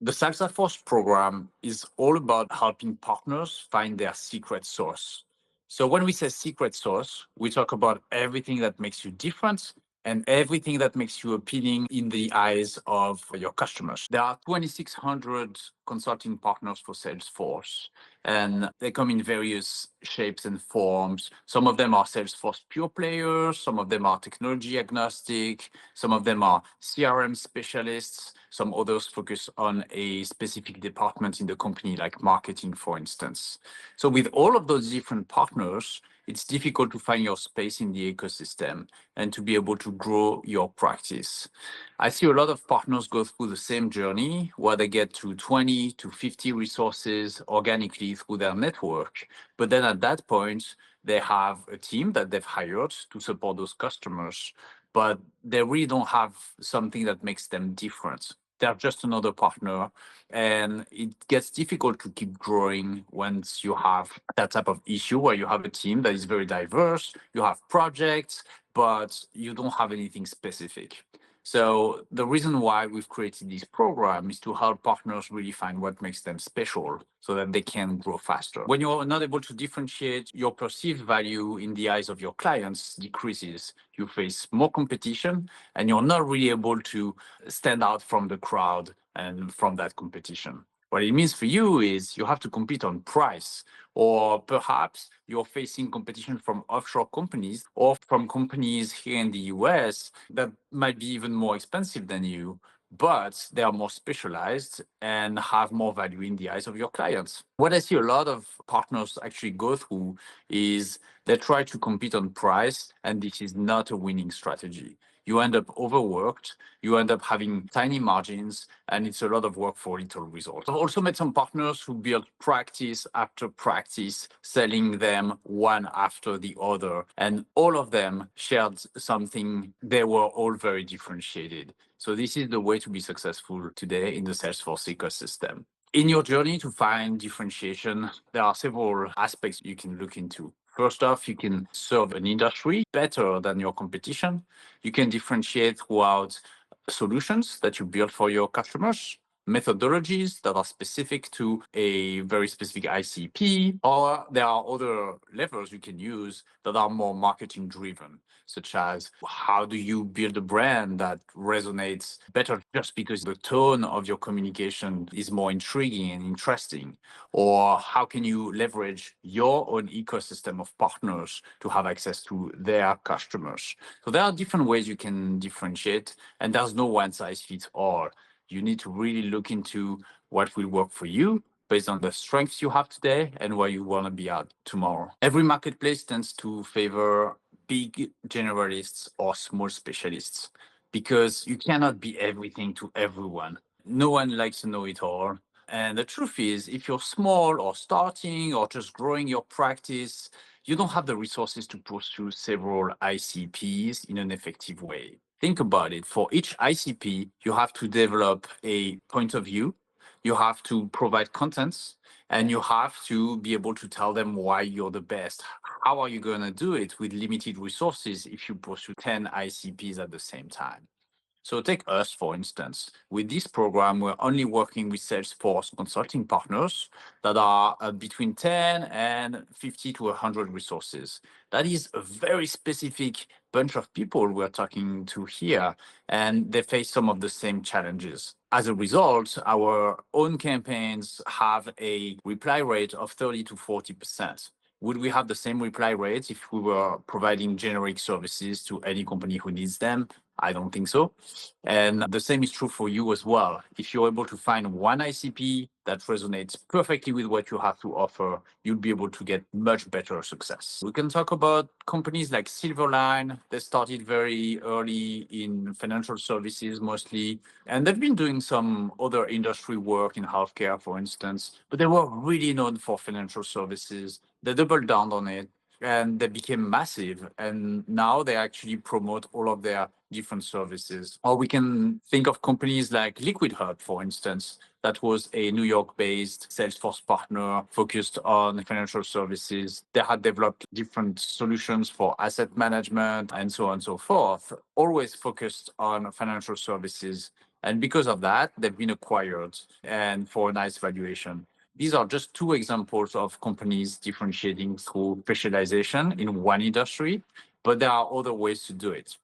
The Salesforce program is all about helping partners find their secret sauce. So when we say secret sauce, we talk about everything that makes you different and everything that makes you appealing in the eyes of your customers. There are 2,600 consulting partners for Salesforce, and they come in various shapes and forms. Some of them are Salesforce pure players, some of them are technology agnostic, some of them are CRM specialists, some others focus on a specific department in the company, like marketing, for instance. So with all of those different partners, it's difficult to find your space in the ecosystem and to be able to grow your practice. I see a lot of partners go through the same journey where they get to 20 to 50 resources organically through their network. But then at that point, they have a team that they've hired to support those customers, but they really don't have something that makes them different. They're just another partner, and it gets difficult to keep growing once you have that type of issue where you have a team that is very diverse, you have projects, but you don't have anything specific. So the reason why we've created this program is to help partners really find what makes them special so that they can grow faster. When you're not able to differentiate, your perceived value in the eyes of your clients decreases. You face more competition and you're not really able to stand out from the crowd and from that competition. What it means for you is you have to compete on price, or perhaps you're facing competition from offshore companies or from companies here in the US that might be even more expensive than you, but they are more specialized and have more value in the eyes of your clients. What I see a lot of partners actually go through is they try to compete on price, and this is not a winning strategy. You end up overworked, you end up having tiny margins, and it's a lot of work for little results. I've also met some partners who build practice after practice, selling them one after the other, and all of them shared something. They were all very differentiated. So this is the way to be successful today in the Salesforce ecosystem. In your journey to find differentiation, there are several aspects you can look into. First off, you can serve an industry better than your competition. You can differentiate throughout solutions that you build for your customers, methodologies that are specific to a very specific ICP, or there are other levers you can use that are more marketing driven, such as how do you build a brand that resonates better just because the tone of your communication is more intriguing and interesting, or how can you leverage your own ecosystem of partners to have access to their customers. So there are different ways you can differentiate, and there's no one size fits all. You need to really look into what will work for you based on the strengths you have today and where you want to be at tomorrow. Every marketplace tends to favor big generalists or small specialists because you cannot be everything to everyone. No one likes to know it all. And the truth is, if you're small or starting or just growing your practice, you don't have the resources to pursue several ICPs in an effective way. Think about it. For each ICP, you have to develop a point of view, you have to provide contents, and you have to be able to tell them why you're the best. How are you going to do it with limited resources if you pursue 10 ICPs at the same time? So take us, for instance. With this program, we're only working with Salesforce consulting partners that are between 10 and 50 to 100 resources. That is a very specific bunch of people we're talking to here, and they face some of the same challenges. As a result, our own campaigns have a reply rate of 30 to 40%. Would we have the same reply rates if we were providing generic services to any company who needs them? I don't think so. And the same is true for you as well. If you're able to find one ICP that resonates perfectly with what you have to offer, you'll be able to get much better success. We can talk about companies like Silverline. They started very early in financial services mostly, and they've been doing some other industry work in healthcare, for instance, but they were really known for financial services. They doubled down on it and they became massive. And now they actually promote all of their different services. Or we can think of companies like Liquid Hub, for instance. That was a New York-based Salesforce partner focused on financial services. They had developed different solutions for asset management and so on and so forth, always focused on financial services. And because of that, they've been acquired and for a nice valuation. These are just two examples of companies differentiating through specialization in one industry, but there are other ways to do it.